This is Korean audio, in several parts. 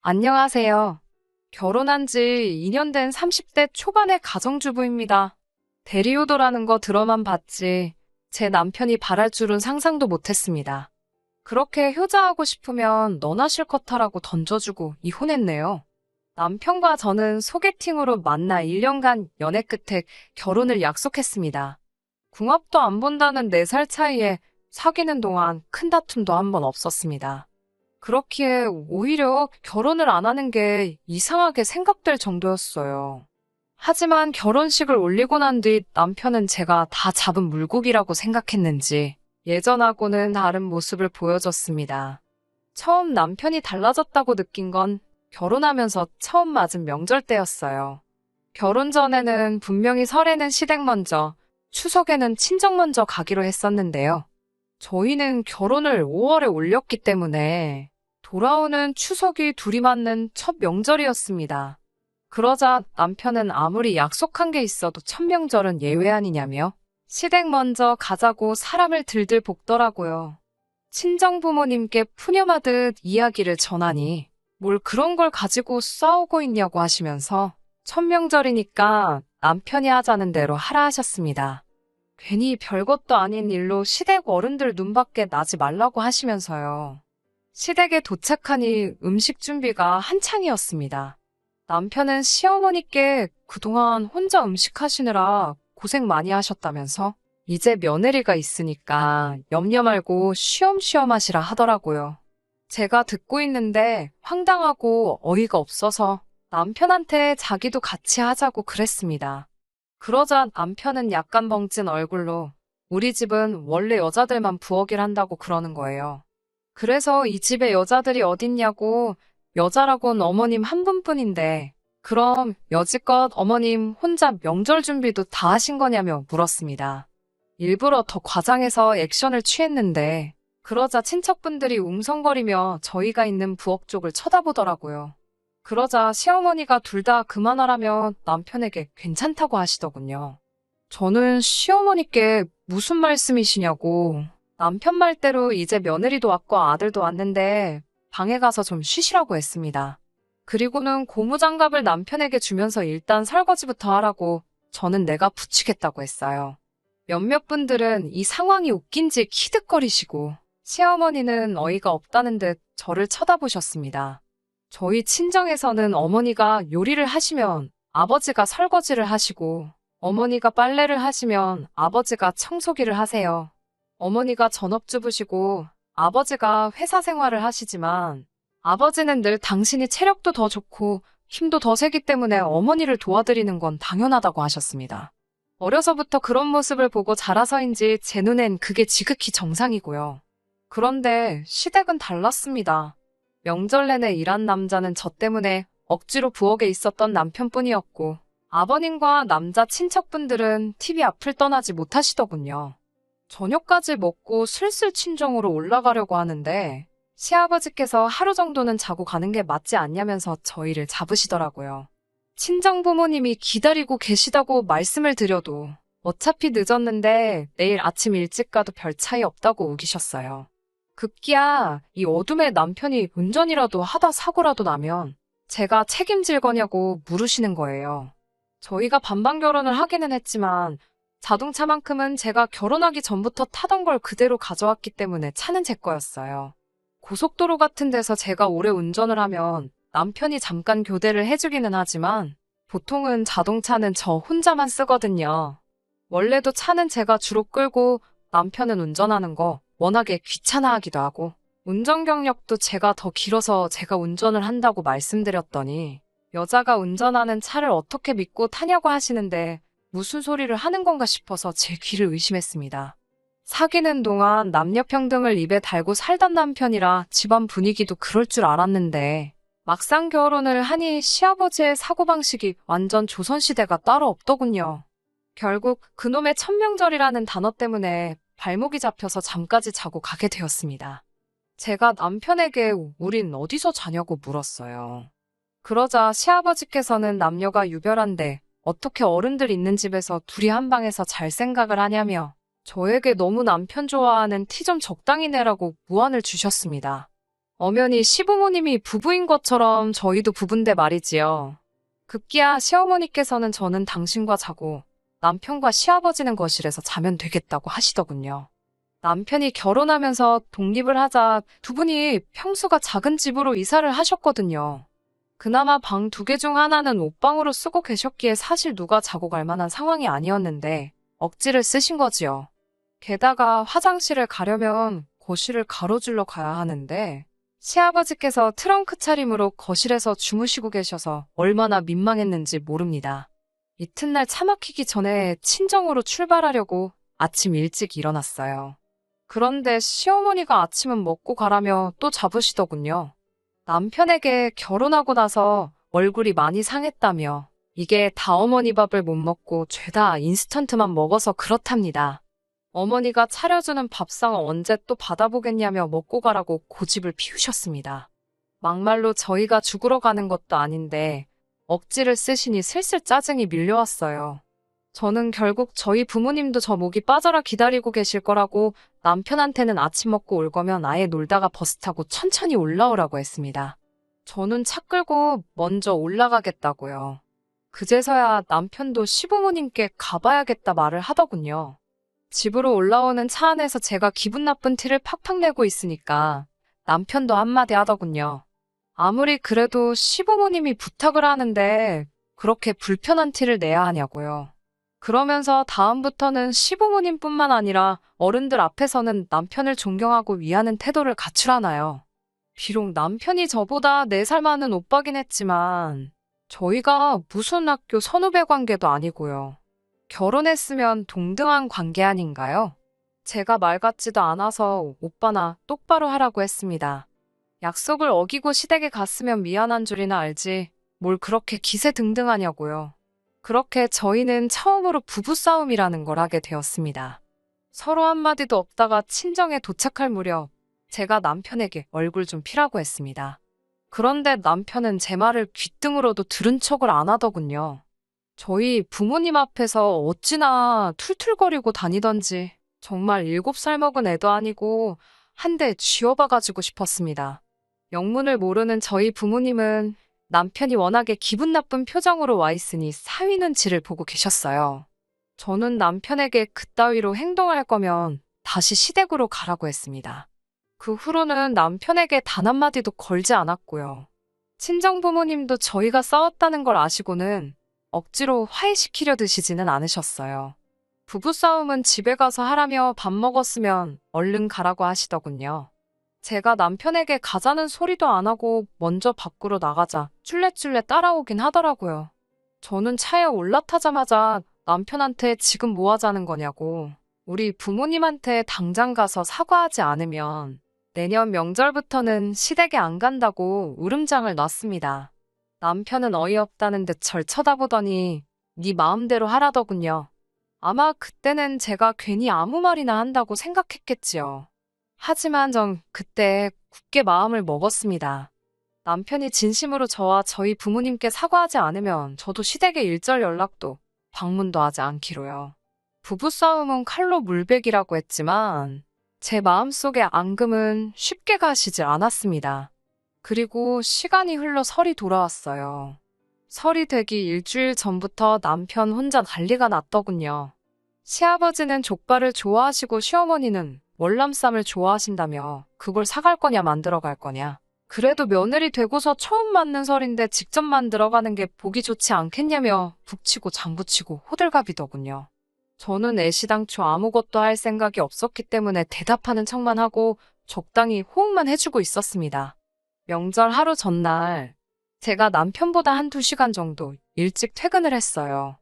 안녕하세요. 결혼한 지 2년 된 30대 초반의 가정주부입니다. 대리효도라는 거 들어만 봤지 제 남편이 바랄 줄은 상상도 못했습니다. 그렇게 효자하고 싶으면 너나 실컷 하라고 던져주고 이혼했네요. 남편과 저는 소개팅으로 만나 1년간 연애 끝에 결혼을 약속했습니다. 궁합도 안 본다는 4살 차이에 사귀는 동안 큰 다툼도 한 번 없었습니다. 그렇기에 오히려 결혼을 안 하는 게 이상하게 생각될 정도였어요. 하지만 결혼식을 올리고 난 뒤 남편은 제가 다 잡은 물고기라고 생각했는지 예전하고는 다른 모습을 보여줬습니다. 처음 남편이 달라졌다고 느낀 건 결혼하면서 처음 맞은 명절 때였어요. 결혼 전에는 분명히 설에는 시댁 먼저, 추석에는 친정 먼저 가기로 했었는데요. 저희는 결혼을 5월에 올렸기 때문에 돌아오는 추석이 둘이 맞는 첫 명절이었습니다. 그러자 남편은 아무리 약속한 게 있어도 첫 명절은 예외 아니냐며 시댁 먼저 가자고 사람을 들들 볶더라고요. 친정 부모님께 푸념하듯 이야기를 전하니 뭘 그런 걸 가지고 싸우고 있냐고 하시면서 첫 명절이니까 남편이 하자는 대로 하라 하셨습니다. 괜히 별것도 아닌 일로 시댁 어른들 눈밖에 나지 말라고 하시면서요. 시댁에 도착하니 음식 준비가 한창이었습니다. 남편은 시어머니께 그동안 혼자 음식하시느라 고생 많이 하셨다면서 이제 며느리가 있으니까 염려 말고 쉬엄쉬엄 하시라 하더라고요. 제가 듣고 있는데 황당하고 어이가 없어서 남편한테 자기도 같이 하자고 그랬습니다. 그러자 남편은 약간 벙찐 얼굴로 우리 집은 원래 여자들만 부엌일 한다고 그러는 거예요. 그래서 이 집에 여자들이 어딨냐고 여자라곤 어머님 한 분뿐인데 그럼 여지껏 어머님 혼자 명절 준비도 다 하신 거냐며 물었습니다. 일부러 더 과장해서 액션을 취했는데 그러자 친척분들이 웅성거리며 저희가 있는 부엌 쪽을 쳐다보더라고요. 그러자 시어머니가 둘 다 그만하라며 남편에게 괜찮다고 하시더군요. 저는 시어머니께 무슨 말씀이시냐고 남편 말대로 이제 며느리도 왔고 아들도 왔는데 방에 가서 좀 쉬시라고 했습니다. 그리고는 고무장갑을 남편에게 주면서 일단 설거지부터 하라고 저는 내가 붙이겠다고 했어요. 몇몇 분들은 이 상황이 웃긴지 키득거리시고 시어머니는 어이가 없다는 듯 저를 쳐다보셨습니다. 저희 친정에서는 어머니가 요리를 하시면 아버지가 설거지를 하시고 어머니가 빨래를 하시면 아버지가 청소기를 하세요. 어머니가 전업주부시고 아버지가 회사 생활을 하시지만 아버지는 늘 당신이 체력도 더 좋고 힘도 더 세기 때문에 어머니를 도와드리는 건 당연하다고 하셨습니다. 어려서부터 그런 모습을 보고 자라서인지 제 눈엔 그게 지극히 정상이고요. 그런데 시댁은 달랐습니다. 명절 내내 일한 남자는 저 때문에 억지로 부엌에 있었던 남편뿐이었고 아버님과 남자 친척분들은 TV 앞을 떠나지 못하시더군요. 저녁까지 먹고 슬슬 친정으로 올라가려고 하는데 시아버지께서 하루 정도는 자고 가는 게 맞지 않냐면서 저희를 잡으시더라고요. 친정 부모님이 기다리고 계시다고 말씀을 드려도 어차피 늦었는데 내일 아침 일찍 가도 별 차이 없다고 우기셨어요. 급기야 이 어둠에 남편이 운전이라도 하다 사고라도 나면 제가 책임질 거냐고 물으시는 거예요. 저희가 반반 결혼을 하기는 했지만 자동차만큼은 제가 결혼하기 전부터 타던 걸 그대로 가져왔기 때문에 차는 제 거였어요. 고속도로 같은 데서 제가 오래 운전을 하면 남편이 잠깐 교대를 해주기는 하지만 보통은 자동차는 저 혼자만 쓰거든요. 원래도 차는 제가 주로 끌고 남편은 운전하는 거 워낙에 귀찮아하기도 하고 운전 경력도 제가 더 길어서 제가 운전을 한다고 말씀드렸더니 여자가 운전하는 차를 어떻게 믿고 타냐고 하시는데 무슨 소리를 하는 건가 싶어서 제 귀를 의심했습니다. 사귀는 동안 남녀평등을 입에 달고 살던 남편이라 집안 분위기도 그럴 줄 알았는데 막상 결혼을 하니 시아버지의 사고방식이 완전 조선시대가 따로 없더군요. 결국 그놈의 천명절이라는 단어 때문에 발목이 잡혀서 잠까지 자고 가게 되었습니다. 제가 남편에게 우린 어디서 자냐고 물었어요. 그러자 시아버지께서는 남녀가 유별한데 어떻게 어른들 있는 집에서 둘이 한 방에서 잘 생각을 하냐며 저에게 너무 남편 좋아하는 티 좀 적당히 내라고 무안을 주셨습니다. 엄연히 시부모님이 부부인 것처럼 저희도 부부인데 말이지요. 급기야 시어머니께서는 저는 당신과 자고 남편과 시아버지는 거실에서 자면 되겠다고 하시더군요. 남편이 결혼하면서 독립을 하자 두 분이 평수가 작은 집으로 이사를 하셨거든요. 그나마 방 2개 중 하나는 옷방으로 쓰고 계셨기에 사실 누가 자고 갈 만한 상황이 아니었는데 억지를 쓰신 거지요. 게다가 화장실을 가려면 거실을 가로질러 가야 하는데 시아버지께서 트렁크 차림으로 거실에서 주무시고 계셔서 얼마나 민망했는지 모릅니다. 이튿날 차 막히기 전에 친정으로 출발하려고 아침 일찍 일어났어요. 그런데 시어머니가 아침은 먹고 가라며 또 잡으시더군요. 남편에게 결혼하고 나서 얼굴이 많이 상했다며 이게 다 어머니 밥을 못 먹고 죄다 인스턴트만 먹어서 그렇답니다. 어머니가 차려주는 밥상 언제 또 받아보겠냐며 먹고 가라고 고집을 피우셨습니다. 막말로 저희가 죽으러 가는 것도 아닌데 억지를 쓰시니 슬슬 짜증이 밀려왔어요. 저는 결국 저희 부모님도 저 목이 빠져라 기다리고 계실 거라고 남편한테는 아침 먹고 올 거면 아예 놀다가 버스 타고 천천히 올라오라고 했습니다. 저는 차 끌고 먼저 올라가겠다고요. 그제서야 남편도 시부모님께 가봐야겠다 말을 하더군요. 집으로 올라오는 차 안에서 제가 기분 나쁜 티를 팍팍 내고 있으니까 남편도 한마디 하더군요. 아무리 그래도 시부모님이 부탁을 하는데 그렇게 불편한 티를 내야 하냐고요. 그러면서 다음부터는 시부모님뿐만 아니라 어른들 앞에서는 남편을 존경하고 위하는 태도를 갖추라나요. 비록 남편이 저보다 4살 많은 오빠긴 했지만 저희가 무슨 학교 선후배 관계도 아니고요. 결혼했으면 동등한 관계 아닌가요? 제가 말 같지도 않아서 오빠나 똑바로 하라고 했습니다. 약속을 어기고 시댁에 갔으면 미안한 줄이나 알지 뭘 그렇게 기세등등하냐고요. 그렇게 저희는 처음으로 부부싸움이라는 걸 하게 되었습니다. 서로 한마디도 없다가 친정에 도착할 무렵 제가 남편에게 얼굴 좀 피라고 했습니다. 그런데 남편은 제 말을 귓등으로도 들은 척을 안 하더군요. 저희 부모님 앞에서 어찌나 툴툴거리고 다니던지 정말 7살 먹은 애도 아니고 한 대 쥐어봐가지고 싶었습니다. 영문을 모르는 저희 부모님은 남편이 워낙에 기분 나쁜 표정으로 와 있으니 사위 눈치를 보고 계셨어요. 저는 남편에게 그따위로 행동할 거면 다시 시댁으로 가라고 했습니다. 그 후로는 남편에게 단 한마디도 걸지 않았고요. 친정 부모님도 저희가 싸웠다는 걸 아시고는 억지로 화해시키려 드시지는 않으셨어요. 부부싸움은 집에 가서 하라며 밥 먹었으면 얼른 가라고 하시더군요. 제가 남편에게 가자는 소리도 안 하고 먼저 밖으로 나가자 쫄래쫄래 따라오긴 하더라고요. 저는 차에 올라타자마자 남편한테 지금 뭐 하자는 거냐고 우리 부모님한테 당장 가서 사과하지 않으면 내년 명절부터는 시댁에 안 간다고 울음장을 놨습니다. 남편은 어이없다는 듯 절 쳐다보더니 네 마음대로 하라더군요. 아마 그때는 제가 괜히 아무 말이나 한다고 생각했겠지요. 하지만 전 그때 굳게 마음을 먹었습니다. 남편이 진심으로 저와 저희 부모님께 사과하지 않으면 저도 시댁에 일절 연락도 방문도 하지 않기로요. 부부싸움은 칼로 물베기라고 했지만 제 마음속의 앙금은 쉽게 가시질 않았습니다. 그리고 시간이 흘러 설이 돌아왔어요. 설이 되기 일주일 전부터 남편 혼자 난리가 났더군요. 시아버지는 족발을 좋아하시고 시어머니는 월남쌈을 좋아하신다며 그걸 사갈 거냐 만들어 갈 거냐. 그래도 며느리 되고서 처음 맞는 설인데 직접 만들어 가는 게 보기 좋지 않겠냐며 북치고 장구치고 호들갑이더군요. 저는 애시당초 아무것도 할 생각이 없었기 때문에 대답하는 척만 하고 적당히 호응만 해주고 있었습니다. 명절 하루 전날 제가 남편보다 한두 시간 정도 일찍 퇴근을 했어요.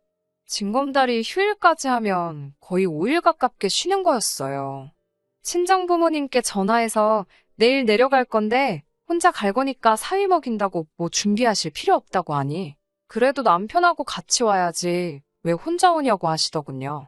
징검다리 휴일까지 하면 거의 5일 가깝게 쉬는 거였어요. 친정 부모님께 전화해서 내일 내려갈 건데 혼자 갈 거니까 사위 먹인다고 뭐 준비하실 필요 없다고 하니 그래도 남편하고 같이 와야지 왜 혼자 오냐고 하시더군요.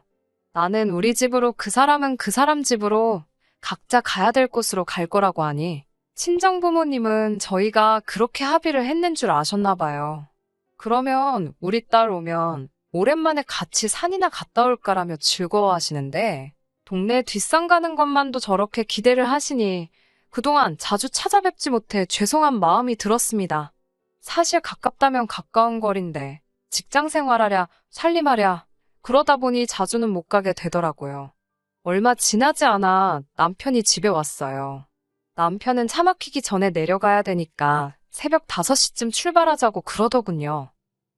나는 우리 집으로 그 사람은 그 사람 집으로 각자 가야 될 곳으로 갈 거라고 하니 친정 부모님은 저희가 그렇게 합의를 했는 줄 아셨나 봐요. 그러면 우리 딸 오면 오랜만에 같이 산이나 갔다 올까라며 즐거워하시는데 동네 뒷산 가는 것만도 저렇게 기대를 하시니 그동안 자주 찾아뵙지 못해 죄송한 마음이 들었습니다. 사실 가깝다면 가까운 거리인데 직장 생활하랴 살림하랴 그러다 보니 자주는 못 가게 되더라고요. 얼마 지나지 않아 남편이 집에 왔어요. 남편은 차 막히기 전에 내려가야 되니까 새벽 5시쯤 출발하자고 그러더군요.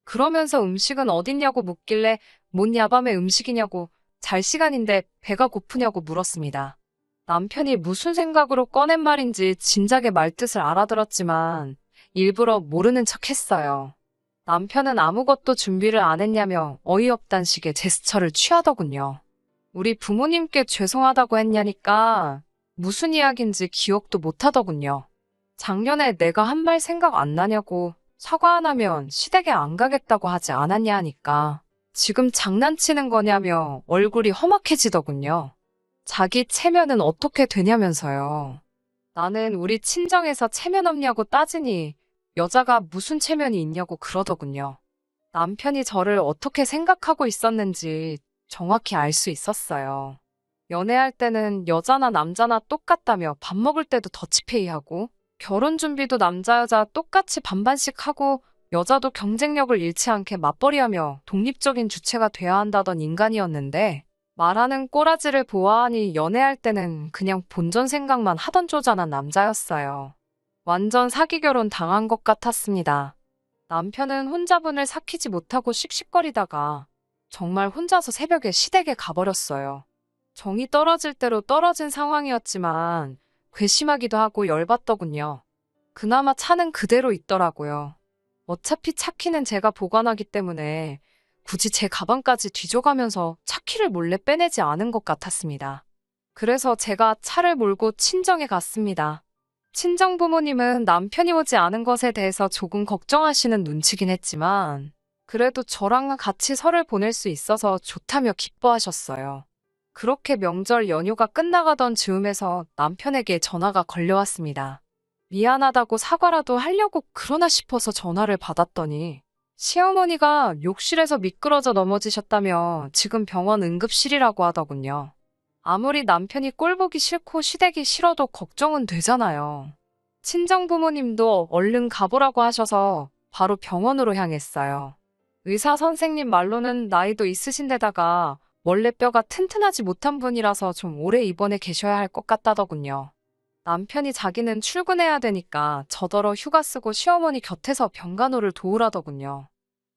그러면서 음식은 어딨냐고 묻길래 뭔 야밤에 음식이냐고 잘 시간인데 배가 고프냐고 물었습니다. 남편이 무슨 생각으로 꺼낸 말인지 진작에 말뜻을 알아들었지만 일부러 모르는 척 했어요. 남편은 아무것도 준비를 안 했냐며 어이없단 식의 제스처를 취하더군요. 우리 부모님께 죄송하다고 했냐니까 무슨 이야기인지 기억도 못 하더군요. 작년에 내가 한 말 생각 안 나냐고 사과 안 하면 시댁에 안 가겠다고 하지 않았냐 하니까 지금 장난치는 거냐며 얼굴이 험악해지더군요. 자기 체면은 어떻게 되냐면서요. 나는 우리 친정에서 체면 없냐고 따지니 여자가 무슨 체면이 있냐고 그러더군요. 남편이 저를 어떻게 생각하고 있었는지 정확히 알 수 있었어요. 연애할 때는 여자나 남자나 똑같다며 밥 먹을 때도 더치페이하고 결혼 준비도 남자 여자 똑같이 반반씩 하고 여자도 경쟁력을 잃지 않게 맞벌이하며 독립적인 주체가 돼야 한다던 인간이었는데 말하는 꼬라지를 보아하니 연애할 때는 그냥 본전 생각만 하던 쪼잔한 남자였어요. 완전 사기 결혼 당한 것 같았습니다. 남편은 혼자분을 삭히지 못하고 씩씩거리다가 정말 혼자서 새벽에 시댁에 가버렸어요. 정이 떨어질 대로 떨어진 상황이었지만 괘씸하기도 하고 열받더군요. 그나마 차는 그대로 있더라고요. 어차피 차 키는 제가 보관하기 때문에 굳이 제 가방까지 뒤져가면서 차 키를 몰래 빼내지 않은 것 같았습니다. 그래서 제가 차를 몰고 친정에 갔습니다. 친정 부모님은 남편이 오지 않은 것에 대해서 조금 걱정하시는 눈치긴 했지만 그래도 저랑 같이 설을 보낼 수 있어서 좋다며 기뻐하셨어요. 그렇게 명절 연휴가 끝나가던 즈음에서 남편에게 전화가 걸려왔습니다. 미안하다고 사과라도 하려고 그러나 싶어서 전화를 받았더니 시어머니가 욕실에서 미끄러져 넘어지셨다며 지금 병원 응급실이라고 하더군요. 아무리 남편이 꼴보기 싫고 시댁이 싫어도 걱정은 되잖아요. 친정 부모님도 얼른 가보라고 하셔서 바로 병원으로 향했어요. 의사 선생님 말로는 나이도 있으신데다가 원래뼈가 튼튼하지 못한 분이라서 좀 오래 입원해 계셔야 할 것 같다더군요. 남편이 자기는 출근해야 되니까 저더러 휴가 쓰고 시어머니 곁에서 병간호를 도우라더군요.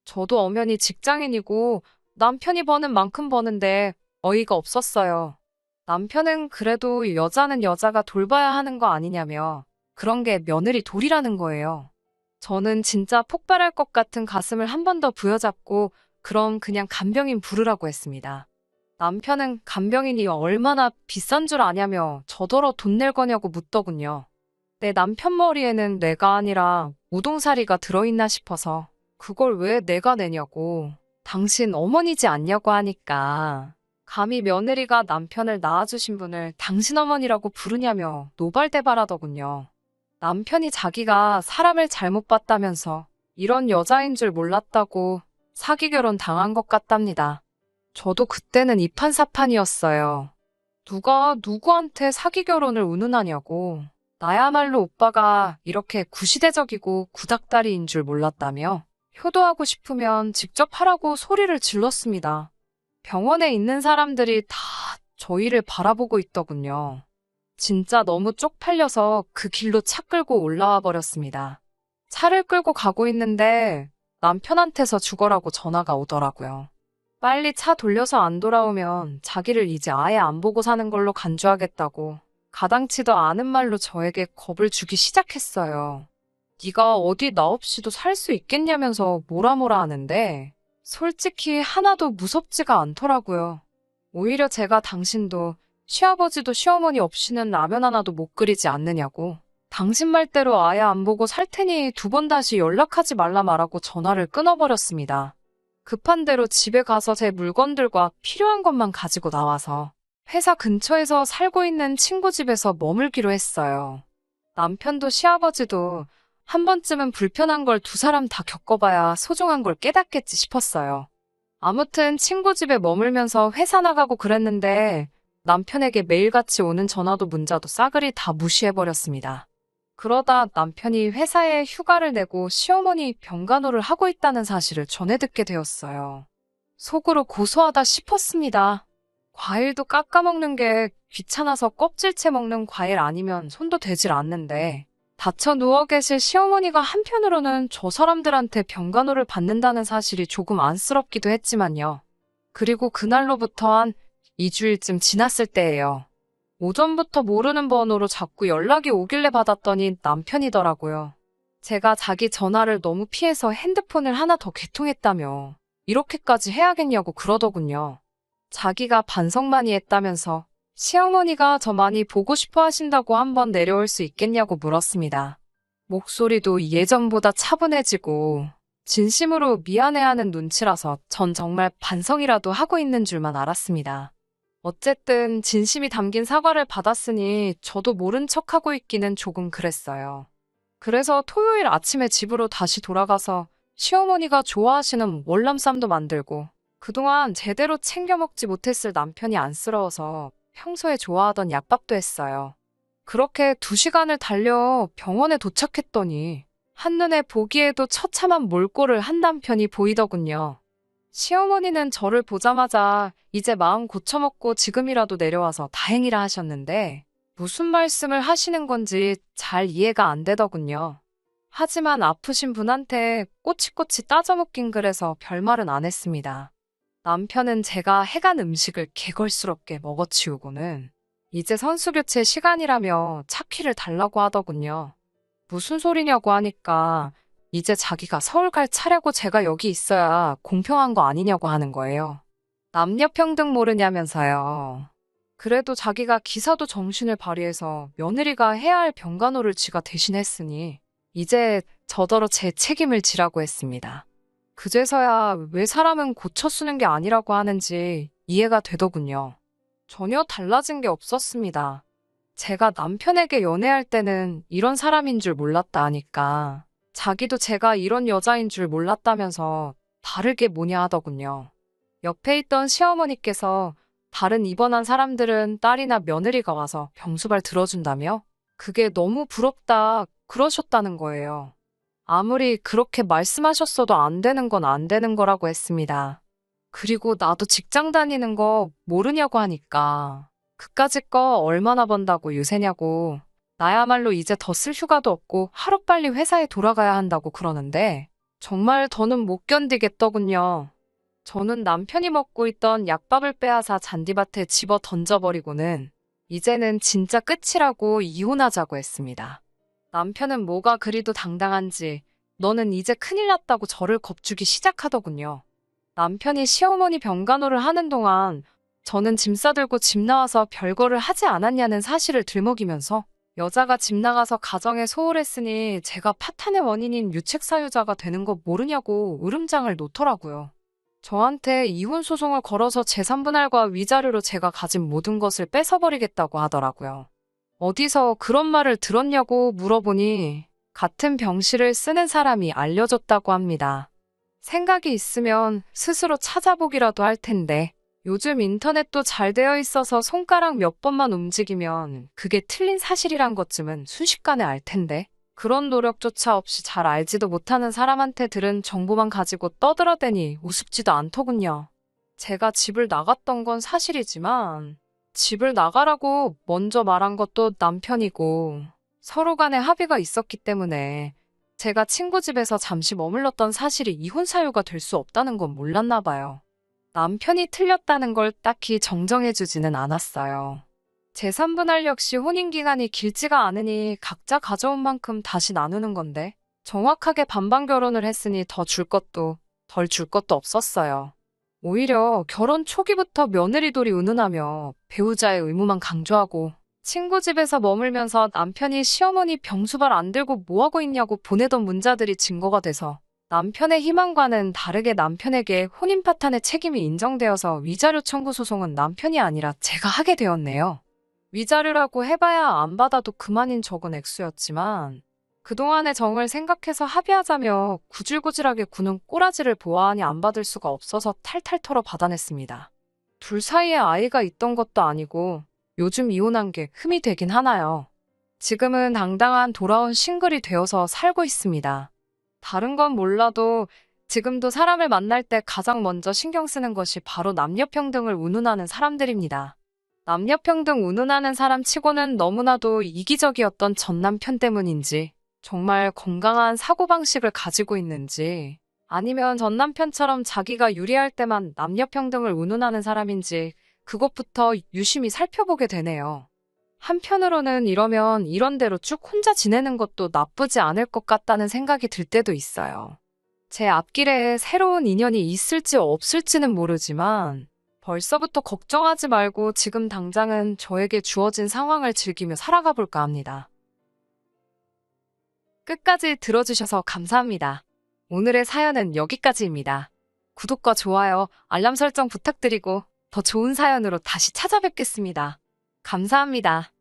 저도 엄연히 직장인이고 남편이 버는 만큼 버는데 어이가 없었어요. 남편은 그래도 여자는 여자가 돌봐야 하는 거 아니냐며 그런 게 며느리 도리라는 거예요. 저는 진짜 폭발할 것 같은 가슴을 한 번 더 부여잡고 그럼 그냥 간병인 부르라고 했습니다. 남편은 간병인이 얼마나 비싼 줄 아냐며 저더러 돈 낼 거냐고 묻더군요. 내 남편 머리에는 뇌가 아니라 우동사리가 들어있나 싶어서 그걸 왜 내가 내냐고 당신 어머니지 않냐고 하니까 감히 며느리가 남편을 낳아주신 분을 당신 어머니라고 부르냐며 노발대발하더군요. 남편이 자기가 사람을 잘못 봤다면서 이런 여자인 줄 몰랐다고 사기 결혼 당한 것 같답니다. 저도 그때는 이판사판이었어요. 누가 누구한테 사기 결혼을 운운하냐고. 나야말로 오빠가 이렇게 구시대적이고 구닥다리인 줄 몰랐다며 효도하고 싶으면 직접 하라고 소리를 질렀습니다. 병원에 있는 사람들이 다 저희를 바라보고 있더군요. 진짜 너무 쪽팔려서 그 길로 차 끌고 올라와 버렸습니다. 차를 끌고 가고 있는데 남편한테서 죽어라고 전화가 오더라고요. 빨리 차 돌려서 안 돌아오면 자기를 이제 아예 안 보고 사는 걸로 간주하겠다고 가당치도 않은 말로 저에게 겁을 주기 시작했어요. 네가 어디 나 없이도 살 수 있겠냐면서 뭐라 하는데 솔직히 하나도 무섭지가 않더라고요. 오히려 제가 당신도 시아버지도 시어머니 없이는 라면 하나도 못 끓이지 않느냐고 당신 말대로 아예 안 보고 살 테니 2번 다시 연락하지 말라 말하고 전화를 끊어버렸습니다. 급한 대로 집에 가서 제 물건들과 필요한 것만 가지고 나와서 회사 근처에서 살고 있는 친구 집에서 머물기로 했어요. 남편도 시아버지도 한 번쯤은 불편한 걸 두 사람 다 겪어봐야 소중한 걸 깨닫겠지 싶었어요. 아무튼 친구 집에 머물면서 회사 나가고 그랬는데 남편에게 매일같이 오는 전화도 문자도 싸그리 다 무시해버렸습니다. 그러다 남편이 회사에 휴가를 내고 시어머니 병간호를 하고 있다는 사실을 전해 듣게 되었어요. 속으로 고소하다 싶었습니다. 과일도 깎아먹는 게 귀찮아서 껍질째 먹는 과일 아니면 손도 대질 않는데 다쳐 누워 계실 시어머니가 한편으로는 저 사람들한테 병간호를 받는다는 사실이 조금 안쓰럽기도 했지만요. 그리고 그날로부터 한 2주일쯤 지났을 때예요. 오전부터 모르는 번호로 자꾸 연락이 오길래 받았더니 남편이더라고요. 제가 자기 전화를 너무 피해서 핸드폰을 하나 더 개통했다며 이렇게까지 해야겠냐고 그러더군요. 자기가 반성 많이 했다면서 시어머니가 저 많이 보고 싶어 하신다고 한번 내려올 수 있겠냐고 물었습니다. 목소리도 예전보다 차분해지고 진심으로 미안해하는 눈치라서 전 정말 반성이라도 하고 있는 줄만 알았습니다. 어쨌든 진심이 담긴 사과를 받았으니 저도 모른 척하고 있기는 조금 그랬어요. 그래서 토요일 아침에 집으로 다시 돌아가서 시어머니가 좋아하시는 월남쌈도 만들고 그동안 제대로 챙겨 먹지 못했을 남편이 안쓰러워서 평소에 좋아하던 약밥도 했어요. 그렇게 2시간을 달려 병원에 도착했더니 한눈에 보기에도 처참한 몰골을 한 남편이 보이더군요. 시어머니는 저를 보자마자 이제 마음 고쳐먹고 지금이라도 내려와서 다행이라 하셨는데 무슨 말씀을 하시는 건지 잘 이해가 안 되더군요. 하지만 아프신 분한테 꼬치꼬치 따져먹긴 그래서 별말은 안 했습니다. 남편은 제가 해간 음식을 개걸스럽게 먹어치우고는 이제 선수교체 시간이라며 차키를 달라고 하더군요. 무슨 소리냐고 하니까 이제 자기가 서울 갈 차례고 제가 여기 있어야 공평한 거 아니냐고 하는 거예요. 남녀평등 모르냐면서요. 그래도 자기가 기사도 정신을 발휘해서 며느리가 해야 할 병간호를 지가 대신했으니 이제 저더러 제 책임을 지라고 했습니다. 그제서야 왜 사람은 고쳐 쓰는 게 아니라고 하는지 이해가 되더군요. 전혀 달라진 게 없었습니다. 제가 남편에게 연애할 때는 이런 사람인 줄 몰랐다 하니까 자기도 제가 이런 여자인 줄 몰랐다면서 다르게 뭐냐 하더군요. 옆에 있던 시어머니께서 다른 입원한 사람들은 딸이나 며느리가 와서 병수발 들어준다며 그게 너무 부럽다 그러셨다는 거예요. 아무리 그렇게 말씀하셨어도 안 되는 건 안 되는 거라고 했습니다. 그리고 나도 직장 다니는 거 모르냐고 하니까 그까짓 거 얼마나 번다고 유세냐고 나야말로 이제 더 쓸 휴가도 없고 하루빨리 회사에 돌아가야 한다고 그러는데 정말 더는 못 견디겠더군요. 저는 남편이 먹고 있던 약밥을 빼앗아 잔디밭에 집어 던져버리고는 이제는 진짜 끝이라고 이혼하자고 했습니다. 남편은 뭐가 그리도 당당한지 너는 이제 큰일 났다고 저를 겁주기 시작하더군요. 남편이 시어머니 병간호를 하는 동안 저는 짐 싸들고 집 나와서 별거를 하지 않았냐는 사실을 들먹이면서 여자가 집 나가서 가정에 소홀했으니 제가 파탄의 원인인 유책사유자가 되는 거 모르냐고 으름장을 놓더라고요. 저한테 이혼 소송을 걸어서 재산분할과 위자료로 제가 가진 모든 것을 뺏어버리겠다고 하더라고요. 어디서 그런 말을 들었냐고 물어보니 같은 병실을 쓰는 사람이 알려줬다고 합니다. 생각이 있으면 스스로 찾아보기라도 할 텐데 요즘 인터넷도 잘 되어 있어서 손가락 몇 번만 움직이면 그게 틀린 사실이란 것쯤은 순식간에 알 텐데 그런 노력조차 없이 잘 알지도 못하는 사람한테 들은 정보만 가지고 떠들어대니 우습지도 않더군요. 제가 집을 나갔던 건 사실이지만 집을 나가라고 먼저 말한 것도 남편이고 서로 간에 합의가 있었기 때문에 제가 친구 집에서 잠시 머물렀던 사실이 이혼 사유가 될 수 없다는 건 몰랐나 봐요. 남편이 틀렸다는 걸 딱히 정정해주지는 않았어요. 재산분할 역시 혼인기간이 길지가 않으니 각자 가져온 만큼 다시 나누는 건데 정확하게 반반 결혼을 했으니 더 줄 것도 덜 줄 것도 없었어요. 오히려 결혼 초기부터 며느리돌이 운운하며 배우자의 의무만 강조하고 친구 집에서 머물면서 남편이 시어머니 병수발 안 들고 뭐하고 있냐고 보내던 문자들이 증거가 돼서 남편의 희망과는 다르게 남편에게 혼인 파탄의 책임이 인정되어서 위자료 청구 소송은 남편이 아니라 제가 하게 되었네요. 위자료라고 해봐야 안 받아도 그만인 적은 액수였지만 그동안의 정을 생각해서 합의하자며 구질구질하게 구는 꼬라지를 보아하니 안 받을 수가 없어서 탈탈 털어 받아냈습니다. 둘 사이에 아이가 있던 것도 아니고 요즘 이혼한 게 흠이 되긴 하나요. 지금은 당당한 돌아온 싱글이 되어서 살고 있습니다. 다른 건 몰라도 지금도 사람을 만날 때 가장 먼저 신경 쓰는 것이 바로 남녀평등을 운운하는 사람들입니다. 남녀평등 운운하는 사람 치고는 너무나도 이기적이었던 전 남편 때문인지, 정말 건강한 사고방식을 가지고 있는지, 아니면 전 남편처럼 자기가 유리할 때만 남녀평등을 운운하는 사람인지, 그것부터 유심히 살펴보게 되네요. 한편으로는 이러면 이런 대로 쭉 혼자 지내는 것도 나쁘지 않을 것 같다는 생각이 들 때도 있어요. 제 앞길에 새로운 인연이 있을지 없을지는 모르지만 벌써부터 걱정하지 말고 지금 당장은 저에게 주어진 상황을 즐기며 살아가 볼까 합니다. 끝까지 들어주셔서 감사합니다. 오늘의 사연은 여기까지입니다. 구독과 좋아요, 알람 설정 부탁드리고 더 좋은 사연으로 다시 찾아뵙겠습니다. 감사합니다.